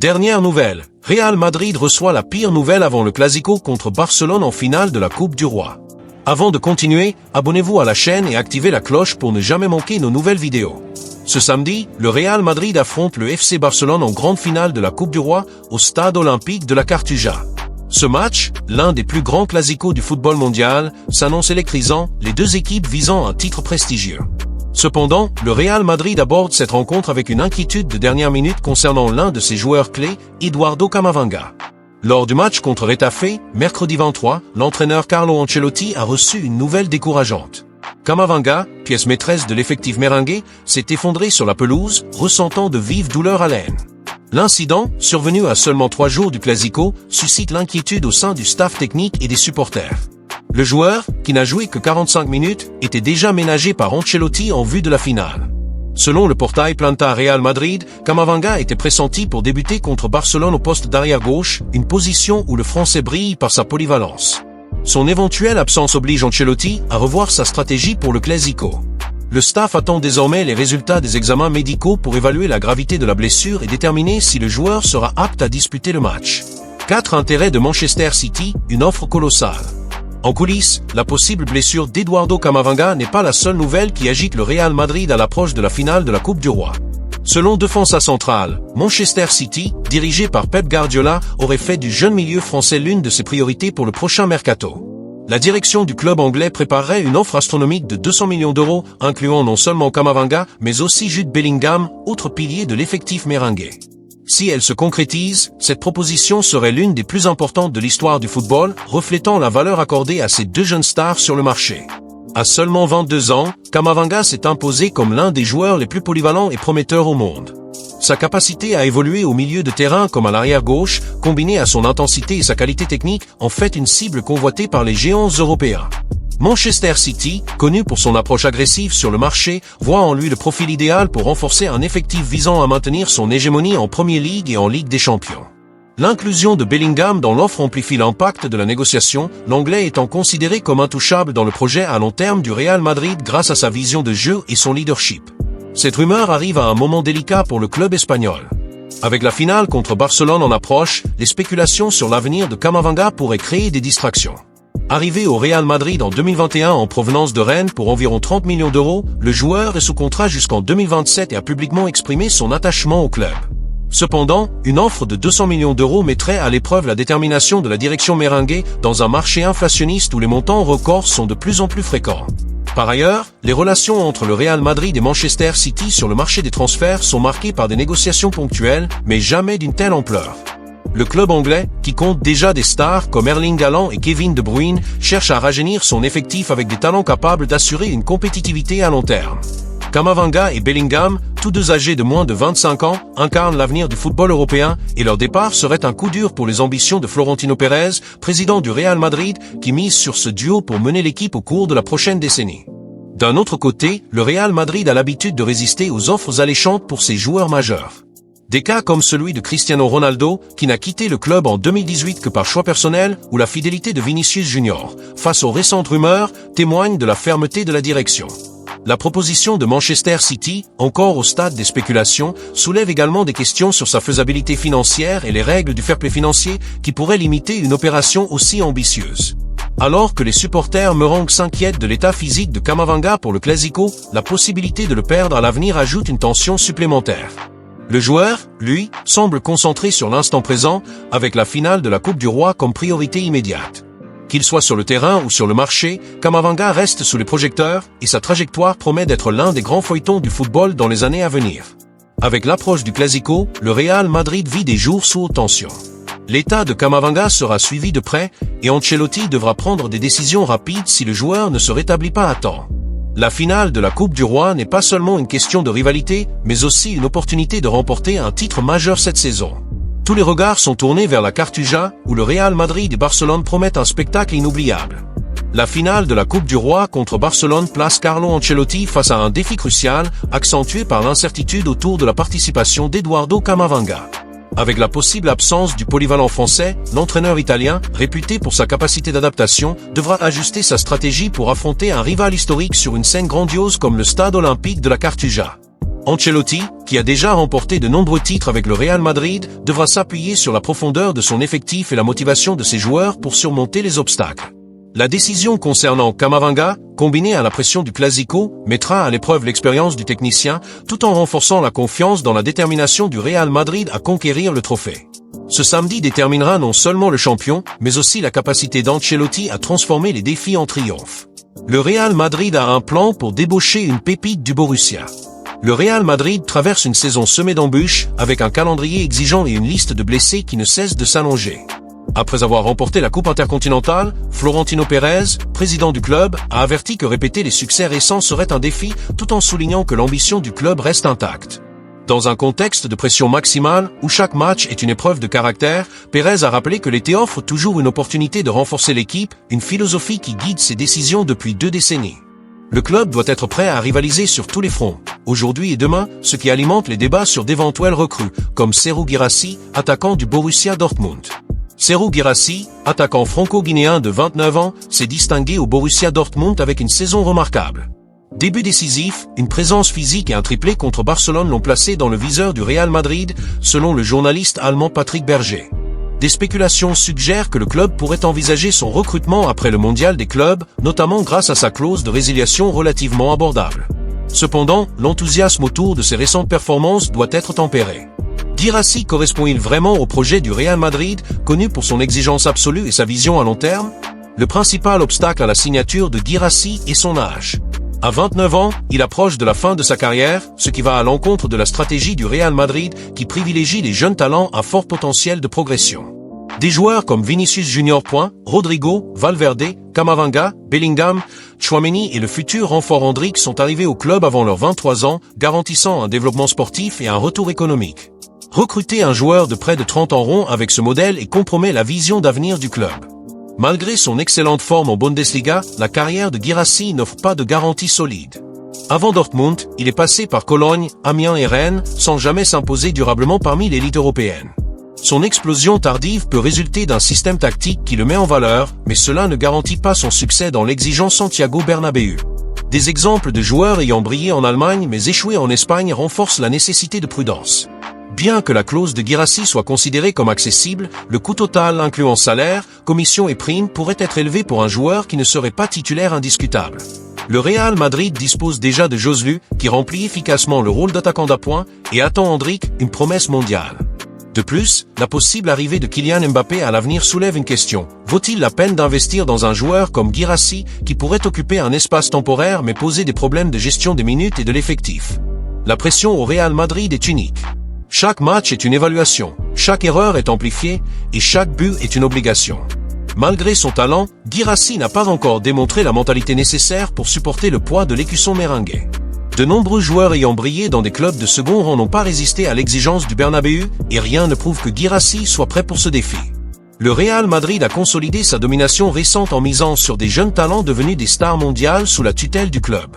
Dernière nouvelle, Real Madrid reçoit la pire nouvelle avant le Clasico contre Barcelone en finale de la Coupe du Roi. Avant de continuer, abonnez-vous à la chaîne et activez la cloche pour ne jamais manquer nos nouvelles vidéos. Ce samedi, le Real Madrid affronte le FC Barcelone en grande finale de la Coupe du Roi au stade olympique de la Cartuja. Ce match, l'un des plus grands clasicos du football mondial, s'annonce électrisant, les deux équipes visant un titre prestigieux. Cependant, le Real Madrid aborde cette rencontre avec une inquiétude de dernière minute concernant l'un de ses joueurs clés, Eduardo Camavinga. Lors du match contre Retafe, mercredi 23, l'entraîneur Carlo Ancelotti a reçu une nouvelle décourageante. Camavinga, pièce maîtresse de l'effectif merengue, s'est effondré sur la pelouse, ressentant de vives douleurs à l'aine. L'incident, survenu à seulement 3 jours du Clasico, suscite l'inquiétude au sein du staff technique et des supporters. Le joueur, qui n'a joué que 45 minutes, était déjà ménagé par Ancelotti en vue de la finale. Selon le portail Planta Real Madrid, Camavinga était pressenti pour débuter contre Barcelone au poste d'arrière gauche, une position où le Français brille par sa polyvalence. Son éventuelle absence oblige Ancelotti à revoir sa stratégie pour le Clasico. Le staff attend désormais les résultats des examens médicaux pour évaluer la gravité de la blessure et déterminer si le joueur sera apte à disputer le match. 4 intérêts de Manchester City, une offre colossale. En coulisses, la possible blessure d'Eduardo Camavinga n'est pas la seule nouvelle qui agite le Real Madrid à l'approche de la finale de la Coupe du Roi. Selon Defensa Central, Manchester City, dirigé par Pep Guardiola, aurait fait du jeune milieu français l'une de ses priorités pour le prochain mercato. La direction du club anglais préparerait une offre astronomique de 200 millions d'euros, incluant non seulement Camavinga, mais aussi Jude Bellingham, autre pilier de l'effectif merengue. Si elle se concrétise, cette proposition serait l'une des plus importantes de l'histoire du football, reflétant la valeur accordée à ces deux jeunes stars sur le marché. À seulement 22 ans, Camavinga s'est imposé comme l'un des joueurs les plus polyvalents et prometteurs au monde. Sa capacité à évoluer au milieu de terrain comme à l'arrière gauche, combinée à son intensité et sa qualité technique, en fait une cible convoitée par les géants européens. Manchester City, connu pour son approche agressive sur le marché, voit en lui le profil idéal pour renforcer un effectif visant à maintenir son hégémonie en Premier League et en Ligue des Champions. L'inclusion de Bellingham dans l'offre amplifie l'impact de la négociation, l'Anglais étant considéré comme intouchable dans le projet à long terme du Real Madrid grâce à sa vision de jeu et son leadership. Cette rumeur arrive à un moment délicat pour le club espagnol. Avec la finale contre Barcelone en approche, les spéculations sur l'avenir de Camavinga pourraient créer des distractions. Arrivé au Real Madrid en 2021 en provenance de Rennes pour environ 30 millions d'euros, le joueur est sous contrat jusqu'en 2027 et a publiquement exprimé son attachement au club. Cependant, une offre de 200 millions d'euros mettrait à l'épreuve la détermination de la direction merengue dans un marché inflationniste où les montants records sont de plus en plus fréquents. Par ailleurs, les relations entre le Real Madrid et Manchester City sur le marché des transferts sont marquées par des négociations ponctuelles, mais jamais d'une telle ampleur. Le club anglais, qui compte déjà des stars comme Erling Haaland et Kevin De Bruyne, cherche à rajeunir son effectif avec des talents capables d'assurer une compétitivité à long terme. Camavinga et Bellingham, tous deux âgés de moins de 25 ans, incarnent l'avenir du football européen et leur départ serait un coup dur pour les ambitions de Florentino Pérez, président du Real Madrid, qui mise sur ce duo pour mener l'équipe au cours de la prochaine décennie. D'un autre côté, le Real Madrid a l'habitude de résister aux offres alléchantes pour ses joueurs majeurs. Des cas comme celui de Cristiano Ronaldo, qui n'a quitté le club en 2018 que par choix personnel, ou la fidélité de Vinicius Junior, face aux récentes rumeurs, témoignent de la fermeté de la direction. La proposition de Manchester City, encore au stade des spéculations, soulève également des questions sur sa faisabilité financière et les règles du fair play financier qui pourraient limiter une opération aussi ambitieuse. Alors que les supporters merengues s'inquiètent de l'état physique de Camavinga pour le Clasico, la possibilité de le perdre à l'avenir ajoute une tension supplémentaire. Le joueur, lui, semble concentré sur l'instant présent, avec la finale de la Coupe du Roi comme priorité immédiate. Qu'il soit sur le terrain ou sur le marché, Camavinga reste sous les projecteurs et sa trajectoire promet d'être l'un des grands feuilletons du football dans les années à venir. Avec l'approche du Clasico, le Real Madrid vit des jours sous haute tension. L'état de Camavinga sera suivi de près et Ancelotti devra prendre des décisions rapides si le joueur ne se rétablit pas à temps. La finale de la Coupe du Roi n'est pas seulement une question de rivalité, mais aussi une opportunité de remporter un titre majeur cette saison. Tous les regards sont tournés vers la Cartuja, où le Real Madrid et Barcelone promettent un spectacle inoubliable. La finale de la Coupe du Roi contre Barcelone place Carlo Ancelotti face à un défi crucial, accentué par l'incertitude autour de la participation d'Eduardo Camavinga. Avec la possible absence du polyvalent français, l'entraîneur italien, réputé pour sa capacité d'adaptation, devra ajuster sa stratégie pour affronter un rival historique sur une scène grandiose comme le stade olympique de la Cartuja. Ancelotti, qui a déjà remporté de nombreux titres avec le Real Madrid, devra s'appuyer sur la profondeur de son effectif et la motivation de ses joueurs pour surmonter les obstacles. La décision concernant Camavinga, combinée à la pression du Clasico, mettra à l'épreuve l'expérience du technicien, tout en renforçant la confiance dans la détermination du Real Madrid à conquérir le trophée. Ce samedi déterminera non seulement le champion, mais aussi la capacité d'Ancelotti à transformer les défis en triomphe. Le Real Madrid a un plan pour débaucher une pépite du Borussia. Le Real Madrid traverse une saison semée d'embûches, avec un calendrier exigeant et une liste de blessés qui ne cesse de s'allonger. Après avoir remporté la Coupe intercontinentale, Florentino Pérez, président du club, a averti que répéter les succès récents serait un défi, tout en soulignant que l'ambition du club reste intacte. Dans un contexte de pression maximale, où chaque match est une épreuve de caractère, Pérez a rappelé que l'été offre toujours une opportunité de renforcer l'équipe, une philosophie qui guide ses décisions depuis 2 décennies. Le club doit être prêt à rivaliser sur tous les fronts, aujourd'hui et demain, ce qui alimente les débats sur d'éventuelles recrues, comme Serhou Guirassy, attaquant du Borussia Dortmund. Serhou Guirassy, attaquant franco-guinéen de 29 ans, s'est distingué au Borussia Dortmund avec une saison remarquable. Début décisif, une présence physique et un triplé contre Barcelone l'ont placé dans le viseur du Real Madrid, selon le journaliste allemand Patrick Berger. Des spéculations suggèrent que le club pourrait envisager son recrutement après le mondial des clubs, notamment grâce à sa clause de résiliation relativement abordable. Cependant, l'enthousiasme autour de ses récentes performances doit être tempéré. Guirassy correspond-il vraiment au projet du Real Madrid, connu pour son exigence absolue et sa vision à long terme? Le principal obstacle à la signature de Guirassy est son âge. À 29 ans, il approche de la fin de sa carrière, ce qui va à l'encontre de la stratégie du Real Madrid qui privilégie les jeunes talents à fort potentiel de progression. Des joueurs comme Vinicius Junior, Rodrigo, Valverde, Camavinga, Bellingham, Tchouaméni et le futur renfort Endrick sont arrivés au club avant leurs 23 ans, garantissant un développement sportif et un retour économique. Recruter un joueur de près de 30 ans rond avec ce modèle et compromet la vision d'avenir du club. Malgré son excellente forme en Bundesliga, la carrière de Guirassy n'offre pas de garantie solide. Avant Dortmund, il est passé par Cologne, Amiens et Rennes, sans jamais s'imposer durablement parmi l'élite européenne. Son explosion tardive peut résulter d'un système tactique qui le met en valeur, mais cela ne garantit pas son succès dans l'exigeant Santiago Bernabéu. Des exemples de joueurs ayant brillé en Allemagne mais échoué en Espagne renforcent la nécessité de prudence. Bien que la clause de Guirassy soit considérée comme accessible, le coût total incluant salaire, commission et primes pourrait être élevé pour un joueur qui ne serait pas titulaire indiscutable. Le Real Madrid dispose déjà de Joselu, qui remplit efficacement le rôle d'attaquant d'appoint, et attend Endrick, une promesse mondiale. De plus, la possible arrivée de Kylian Mbappé à l'avenir soulève une question. Vaut-il la peine d'investir dans un joueur comme Guirassy, qui pourrait occuper un espace temporaire mais poser des problèmes de gestion des minutes et de l'effectif? La pression au Real Madrid est unique. Chaque match est une évaluation, chaque erreur est amplifiée, et chaque but est une obligation. Malgré son talent, Guirassy n'a pas encore démontré la mentalité nécessaire pour supporter le poids de l'écusson merengue. De nombreux joueurs ayant brillé dans des clubs de second rang n'ont pas résisté à l'exigence du Bernabéu, et rien ne prouve que Guirassy soit prêt pour ce défi. Le Real Madrid a consolidé sa domination récente en misant sur des jeunes talents devenus des stars mondiales sous la tutelle du club.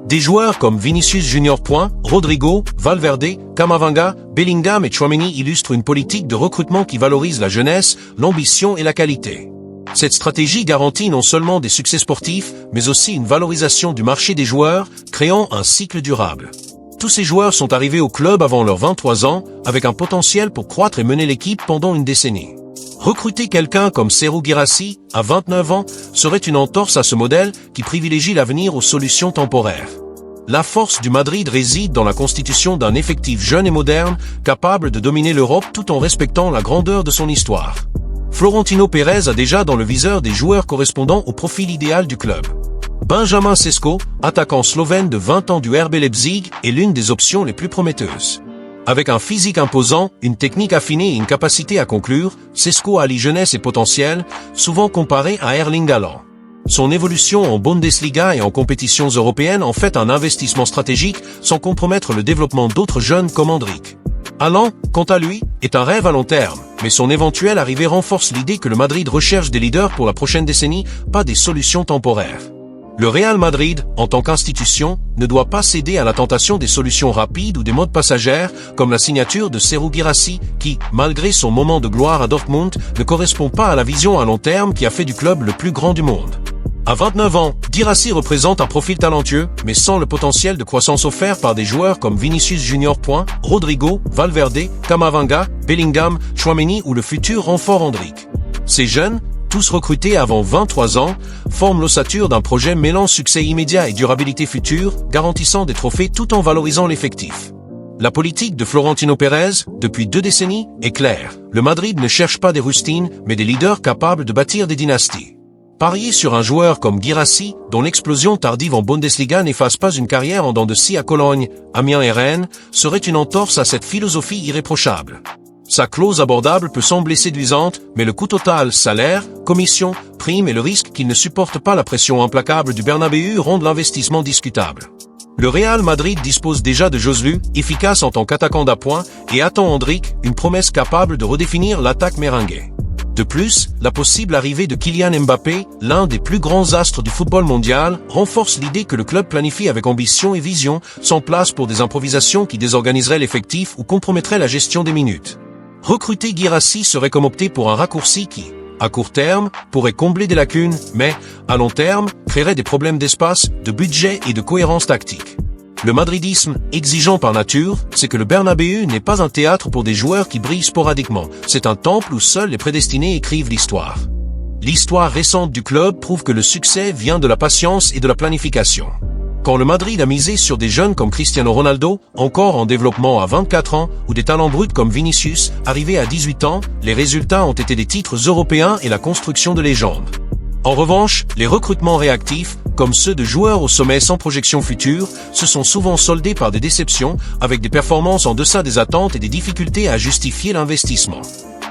Des joueurs comme Vinicius Junior, Rodrigo, Valverde, Camavinga, Bellingham et Tchouaméni illustrent une politique de recrutement qui valorise la jeunesse, l'ambition et la qualité. Cette stratégie garantit non seulement des succès sportifs, mais aussi une valorisation du marché des joueurs, créant un cycle durable. Tous ces joueurs sont arrivés au club avant leurs 23 ans, avec un potentiel pour croître et mener l'équipe pendant une décennie. Recruter quelqu'un comme Serhou Guirassy, à 29 ans, serait une entorse à ce modèle qui privilégie l'avenir aux solutions temporaires. La force du Madrid réside dans la constitution d'un effectif jeune et moderne, capable de dominer l'Europe tout en respectant la grandeur de son histoire. Florentino Pérez a déjà dans le viseur des joueurs correspondant au profil idéal du club. Benjamin Sesko, attaquant slovène de 20 ans du RB Leipzig, est l'une des options les plus prometteuses. Avec un physique imposant, une technique affinée et une capacité à conclure, Sesko allie jeunesse et potentiel, souvent comparé à Erling Haaland. Son évolution en Bundesliga et en compétitions européennes en fait un investissement stratégique sans compromettre le développement d'autres jeunes comme Endrick. Haaland, quant à lui, est un rêve à long terme, mais son éventuelle arrivée renforce l'idée que le Madrid recherche des leaders pour la prochaine décennie, pas des solutions temporaires. Le Real Madrid, en tant qu'institution, ne doit pas céder à la tentation des solutions rapides ou des modes passagères, comme la signature de Serhou Guirassy, qui, malgré son moment de gloire à Dortmund, ne correspond pas à la vision à long terme qui a fait du club le plus grand du monde. À 29 ans, Guirassy représente un profil talentueux, mais sans le potentiel de croissance offert par des joueurs comme Vinicius Junior. Rodrigo, Valverde, Camavinga, Bellingham, Tchouaméni ou le futur renfort Endrick. Ces jeunes, tous recrutés avant 23 ans, forment l'ossature d'un projet mêlant succès immédiat et durabilité future, garantissant des trophées tout en valorisant l'effectif. La politique de Florentino Pérez, depuis 2 décennies, est claire. Le Madrid ne cherche pas des rustines, mais des leaders capables de bâtir des dynasties. Parier sur un joueur comme Guirassy, dont l'explosion tardive en Bundesliga n'efface pas une carrière en dents de scie à Cologne, Amiens et Rennes, serait une entorse à cette philosophie irréprochable. Sa clause abordable peut sembler séduisante, mais le coût total, salaire, commission, prime et le risque qu'il ne supporte pas la pression implacable du Bernabéu rendent l'investissement discutable. Le Real Madrid dispose déjà de Joselu, efficace en tant qu'attaquant d'appoint, et attend Endrick, une promesse capable de redéfinir l'attaque merengue. De plus, la possible arrivée de Kylian Mbappé, l'un des plus grands astres du football mondial, renforce l'idée que le club planifie avec ambition et vision, sans place pour des improvisations qui désorganiseraient l'effectif ou compromettraient la gestion des minutes. Recruter Guirassy serait comme opter pour un raccourci qui, à court terme, pourrait combler des lacunes, mais, à long terme, créerait des problèmes d'espace, de budget et de cohérence tactique. Le madridisme, exigeant par nature, c'est que le Bernabéu n'est pas un théâtre pour des joueurs qui brillent sporadiquement, c'est un temple où seuls les prédestinés écrivent l'histoire. L'histoire récente du club prouve que le succès vient de la patience et de la planification. Quand le Madrid a misé sur des jeunes comme Cristiano Ronaldo, encore en développement à 24 ans, ou des talents bruts comme Vinicius, arrivés à 18 ans, les résultats ont été des titres européens et la construction de légendes. En revanche, les recrutements réactifs, comme ceux de joueurs au sommet sans projection future, se sont souvent soldés par des déceptions, avec des performances en deçà des attentes et des difficultés à justifier l'investissement.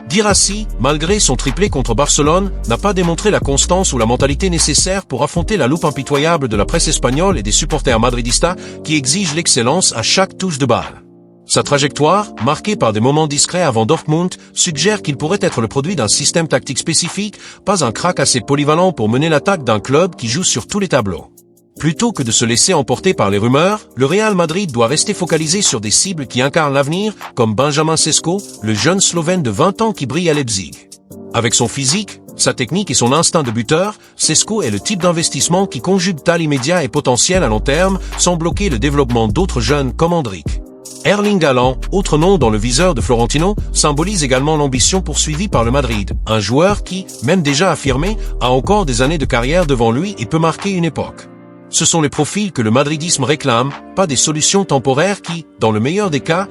Guirassy, malgré son triplé contre Barcelone, n'a pas démontré la constance ou la mentalité nécessaire pour affronter la loupe impitoyable de la presse espagnole et des supporters madridistas qui exigent l'excellence à chaque touche de balle. Sa trajectoire, marquée par des moments discrets avant Dortmund, suggère qu'il pourrait être le produit d'un système tactique spécifique, pas un crack assez polyvalent pour mener l'attaque d'un club qui joue sur tous les tableaux. Plutôt que de se laisser emporter par les rumeurs, le Real Madrid doit rester focalisé sur des cibles qui incarnent l'avenir, comme Benjamin Sesko, le jeune Slovène de 20 ans qui brille à Leipzig. Avec son physique, sa technique et son instinct de buteur, Sesko est le type d'investissement qui conjugue talent immédiat et potentiel à long terme, sans bloquer le développement d'autres jeunes comme Endrick. Erling Haaland, autre nom dans le viseur de Florentino, symbolise également l'ambition poursuivie par le Madrid, un joueur qui, même déjà affirmé, a encore des années de carrière devant lui et peut marquer une époque. Ce sont les profils que le madridisme réclame, pas des solutions temporaires qui, dans le meilleur des cas,